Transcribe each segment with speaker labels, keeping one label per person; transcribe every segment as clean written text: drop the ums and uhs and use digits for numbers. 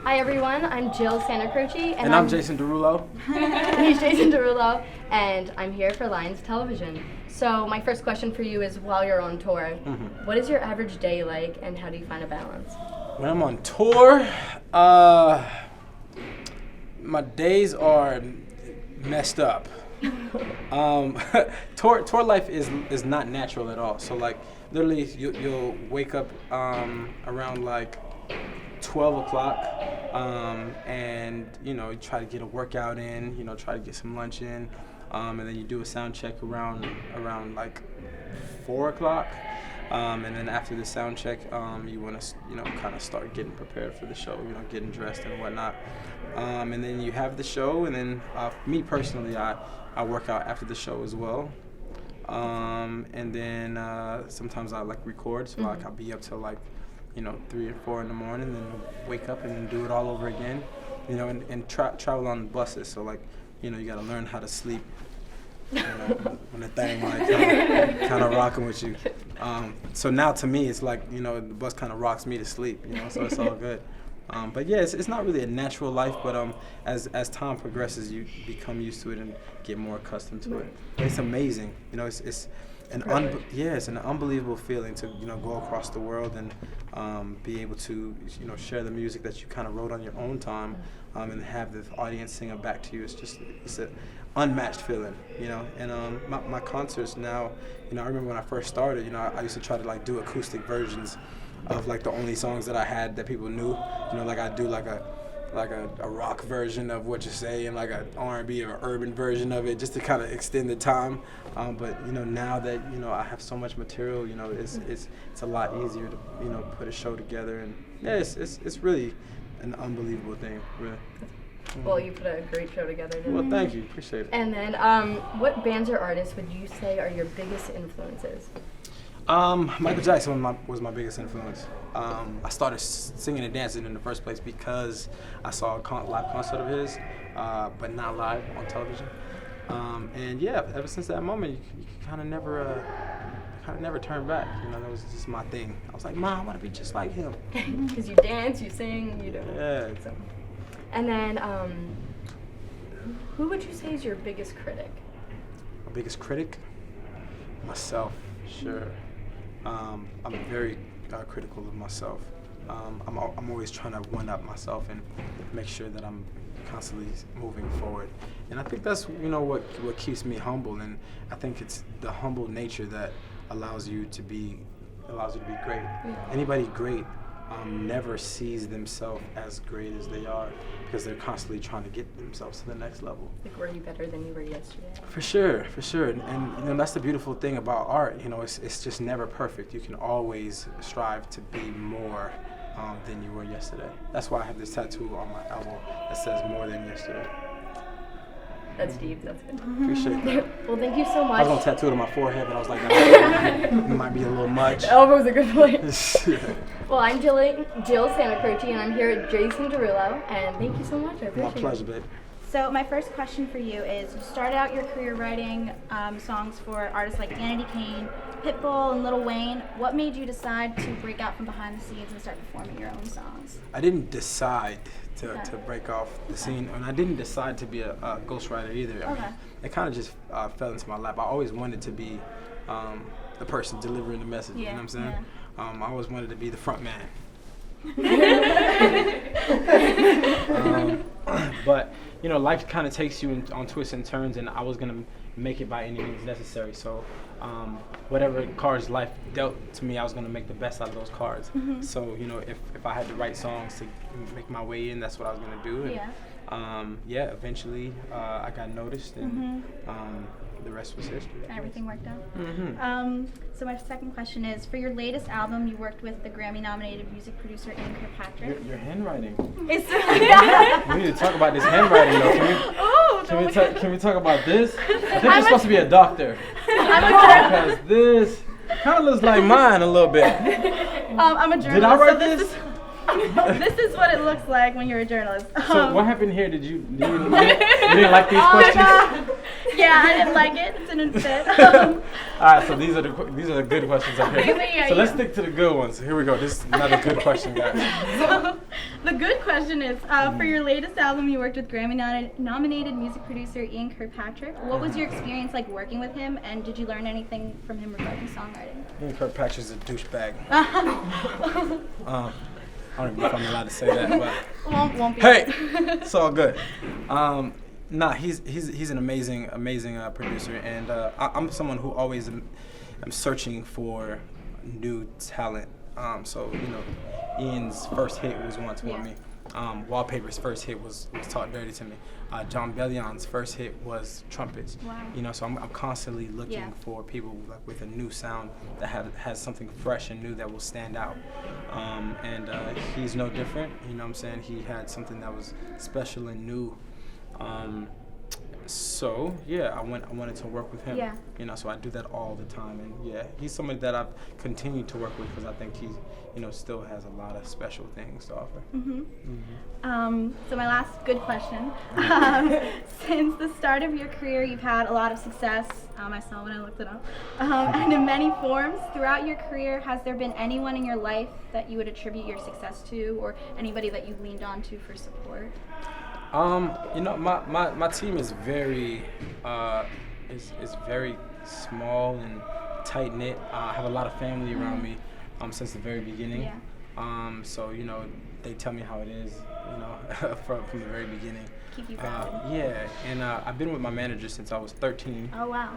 Speaker 1: Hi everyone, I'm Jill Santacroce.
Speaker 2: And I'm Jason Derulo.
Speaker 1: He's Jason Derulo, and I'm here for Lions Television. So my first question for you is, while you're on tour, what is your average day like, and how do you find a balance?
Speaker 2: When I'm on tour, my days are messed up. Tour life is not natural at all. So like literally you'll wake up around like 12 o'clock and you try to get a workout in, try to get some lunch in, and then you do a sound check around like 4 o'clock. And then after the sound check, you want to, kind of start getting prepared for the show, getting dressed and whatnot. And then you have the show, and then me personally, I work out after the show as well. And then sometimes I like record, so like I'll be up till like, 3 or 4 in the morning, then wake up and then do it all over again, and travel on buses. So like, you got to learn how to sleep. When the thing like kind of rocking with you. So now to me it's like the bus kind of rocks me to sleep. So it's all good. But yeah, it's not really a natural life. But as time progresses, you become used to it and get more accustomed to it. But it's amazing. It's an it's an unbelievable feeling to go across the world and be able to share the music that you kind of wrote on your own time, and have the audience sing it back to you. It's an unmatched feeling, and my concerts now, I remember when I first started, I used to try to like do acoustic versions of like the only songs that I had that people knew, like I do like a rock version of What You Say and like an R&B or urban version of it, just to kind of extend the time. But now that I have so much material, it's a lot easier to put a show together, and yeah, it's really an unbelievable thing, really.
Speaker 1: Well, you put a great show together, didn't you?
Speaker 2: Well, thank you. Appreciate it.
Speaker 1: And then, what bands or artists would you say are your biggest influences?
Speaker 2: Michael Jackson was my biggest influence. I started singing and dancing in the first place because I saw a live concert of his, but not live on television. And yeah, ever since that moment, you kind of never turn back. That was just my thing. I was like, Mom, I want to be just like him.
Speaker 1: Because you dance, you sing, you do.
Speaker 2: Yeah.
Speaker 1: So. And then, who would you say is your biggest critic?
Speaker 2: My biggest critic? Myself, sure. I'm very critical of myself. I'm always trying to one-up myself and make sure that I'm constantly moving forward. And I think that's what keeps me humble. And I think it's the humble nature that allows you to be great. Anybody great never sees themselves as great as they are, because they're constantly trying to get themselves to the next level.
Speaker 1: Like, were you better than you were yesterday? For
Speaker 2: sure. And that's the beautiful thing about art. It's just never perfect. You can always strive to be more than you were yesterday. That's why I have this tattoo on my elbow that says "More Than Yesterday."
Speaker 1: That's deep. That's good.
Speaker 2: Appreciate that.
Speaker 1: Well, thank you so much.
Speaker 2: I was going to tattoo it on my forehead, but I was like, it might be a little much.
Speaker 1: The elbow's a good place. Well, I'm Jill Santacroce, and I'm here at Jason Derulo, and thank you so much. I appreciate it.
Speaker 2: My pleasure, babe.
Speaker 3: So my first question for you is, you started out your career writing songs for artists like Danity Kane, Pitbull, and Lil Wayne. What made you decide to break out from behind the scenes and start performing your own songs?
Speaker 2: I didn't decide to break off the scene, and I didn't decide to be a ghostwriter either. I mean, it kind of just fell into my lap. I always wanted to be the person delivering the message, you know what I'm saying? Yeah. I always wanted to be the front man. But life kind of takes you on twists and turns, and I was gonna make it by any means necessary. So whatever cards life dealt to me, I was gonna make the best out of those cards. So if I had to write songs to make my way in, that's what I was gonna do. And, eventually I got noticed, and the rest was history.
Speaker 3: Everything worked out. So my second question is, for your latest album, you worked with the Grammy-nominated music producer Ian Kirkpatrick.
Speaker 2: Your handwriting.
Speaker 3: It's
Speaker 2: we need to talk about this handwriting, though. Can we talk about this? I think you're supposed to be a doctor. Because this kind of looks like mine a little bit.
Speaker 3: I'm a journalist.
Speaker 2: Did I write
Speaker 3: so
Speaker 2: this?
Speaker 3: This is what it looks like when you're a journalist.
Speaker 2: So what happened here? You didn't like these questions?
Speaker 3: Yeah, I didn't like it. It didn't fit.
Speaker 2: All right, so these are the good questions up here.
Speaker 3: Yeah,
Speaker 2: So let's stick to the good ones. Here we go. This is another good question, guys.
Speaker 3: So, the good question is, for your latest album, you worked with Grammy-nominated music producer Ian Kirkpatrick. What was your experience like working with him, and did you learn anything from him regarding songwriting?
Speaker 2: Ian Kirkpatrick's a douchebag. I don't even know if I'm allowed to say that, but
Speaker 3: Won't be.
Speaker 2: hey, it's all good. He's an amazing producer, and I'm someone who always am searching for new talent. So Ian's first hit was one toward me. Wallpaper's first hit was Talk Dirty to me. John Bellion's first hit was Trumpets.
Speaker 3: Wow.
Speaker 2: So I'm constantly looking for people like with a new sound that has something fresh and new that will stand out. And he's no different. You know what I'm saying? He had something that was special and new. So yeah, I wanted to work with him.
Speaker 3: Yeah.
Speaker 2: So I do that all the time, and yeah, he's somebody that I've continued to work with because I think he, still has a lot of special things to offer.
Speaker 3: So my last good question. Since the start of your career, you've had a lot of success. I saw when I looked it up. And in many forms throughout your career, has there been anyone in your life that you would attribute your success to, or anybody that you leaned on to for support?
Speaker 2: My team is very is very small and tight knit. I have a lot of family around me since the very beginning.
Speaker 3: Yeah.
Speaker 2: So they tell me how it is, from the very beginning.
Speaker 3: Keep you grounded.
Speaker 2: Yeah, and I've been with my manager since I was 13.
Speaker 3: Oh wow.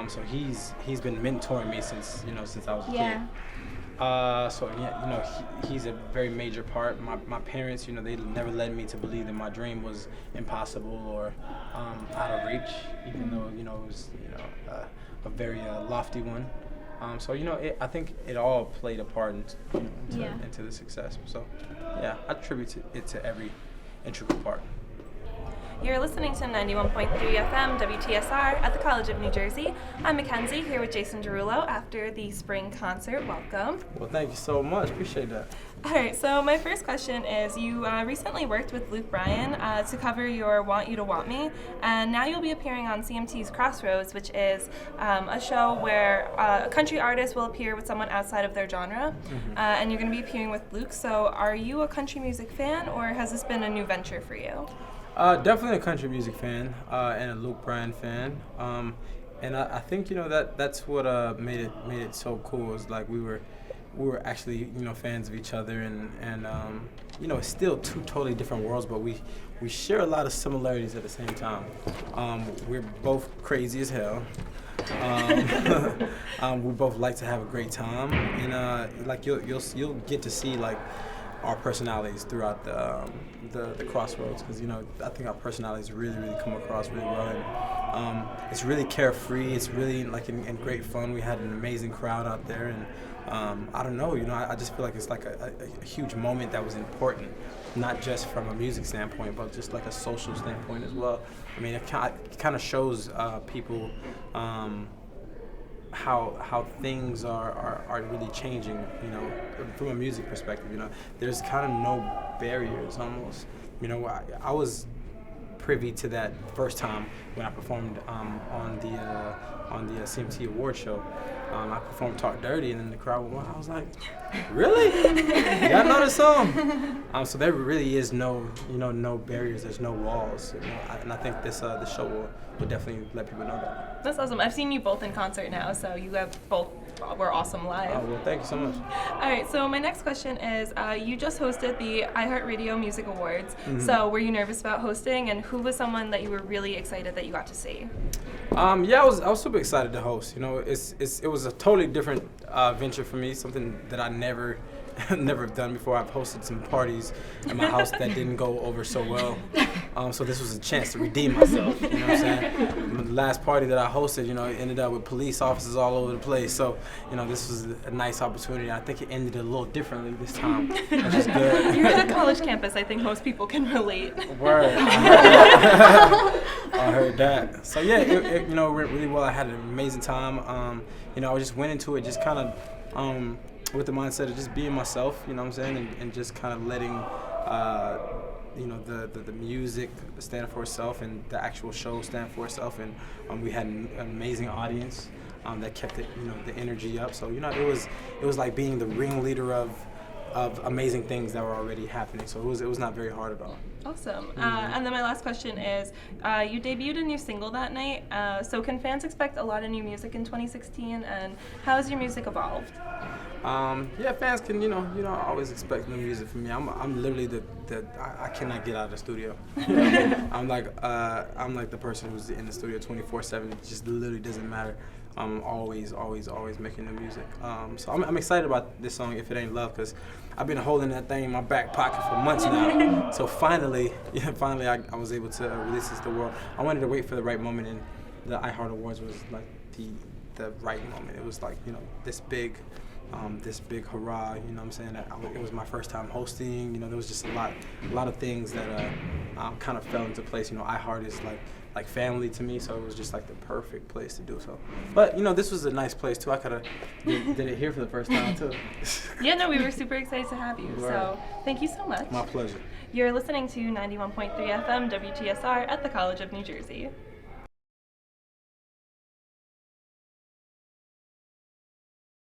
Speaker 2: So he's been mentoring me since I was a kid. He's a very major part. My parents, they never led me to believe that my dream was impossible or out of reach, even though it was a very lofty one. I think it all played a part into the success. So yeah, I attribute it to every integral part.
Speaker 4: You're listening to 91.3 FM WTSR at the College of New Jersey. I'm Mackenzie here with Jason Derulo after the spring concert. Welcome.
Speaker 2: Well, thank you so much. Appreciate that.
Speaker 4: All right, so my first question is, you recently worked with Luke Bryan to cover your Want You to Want Me, and now you'll be appearing on CMT's Crossroads, which is a show where a country artist will appear with someone outside of their genre, and you're going to be appearing with Luke. So are you a country music fan, or has this been a new venture for you?
Speaker 2: Definitely a country music fan and a Luke Bryan fan, and I think that's what made it so cool. Is like we were actually fans of each other, and it's still two totally different worlds, but we share a lot of similarities at the same time. We're both crazy as hell. We both like to have a great time, and you'll get to see our personalities throughout the Crossroads, because I think our personalities really come across really well, and it's really carefree. It's really in great fun. We had an amazing crowd out there, and I don't know, I just feel like it's like a huge moment that was important, not just from a music standpoint, but just like a social standpoint as well. I mean, it kind of shows people how things are really changing, from a music perspective. There's kind of no barriers almost. I was privy to that first time when I performed on the CMT Award show. I performed Talk Dirty, and then the crowd went wild. I was like, really? Y'all know the song? So there really is no barriers. There's no walls. And I think this show will definitely let people know that.
Speaker 4: That's awesome. I've seen you both in concert now, so you have both were awesome live.
Speaker 2: Oh, well, thank you so much.
Speaker 4: All right, so my next question is, you just hosted the iHeartRadio Music Awards. So were you nervous about hosting, and who was someone that you were really excited that you got to see?
Speaker 2: Yeah, I was super excited to host. It was a totally different venture for me, something that I never done before. I've hosted some parties at my house that didn't go over so well. So this was a chance to redeem myself. You know what I'm saying? The last party that I hosted, it ended up with police officers all over the place. So, this was a nice opportunity. I think it ended a little differently this time, which is good.
Speaker 4: You're at a college campus. I think most people can relate.
Speaker 2: Word. I heard that. So yeah, it went really well. I had an amazing time. I just went into it just kind of with the mindset of just being myself, and just kind of letting you know, the music stand for itself and the actual show stand for itself, and we had an amazing audience that kept it, you know, the energy up. So, you know, it was like being the ringleader of amazing things that were already happening. So it was not very hard at all.
Speaker 4: Awesome. And then my last question is, you debuted a new single that night. So can fans expect a lot of new music in 2016? And how has your music evolved?
Speaker 2: Yeah, fans can, you know, always expect new music from me. I'm literally I cannot get out of the studio. I'm like the person who's in the studio 24/7. It just literally doesn't matter. I'm always making new music. So I'm excited about this song, If It Ain't Love, because I've been holding that thing in my back pocket for months now. So finally I was able to release this to the world. I wanted to wait for the right moment, and the iHeart Awards was like the right moment. It was like, you know, this big hurrah, you know what I'm saying? It was my first time hosting, you know, there was just a lot of things that kind of fell into place. You know, iHeart is like family to me, so it was just like the perfect place to do so. But, you know, this was a nice place too. I could have did it here for the first time too.
Speaker 4: Yeah, no, we were super excited to have you.
Speaker 2: Right.
Speaker 4: So thank you so much.
Speaker 2: My pleasure.
Speaker 4: You're listening to 91.3 FM WTSR at the College of New Jersey.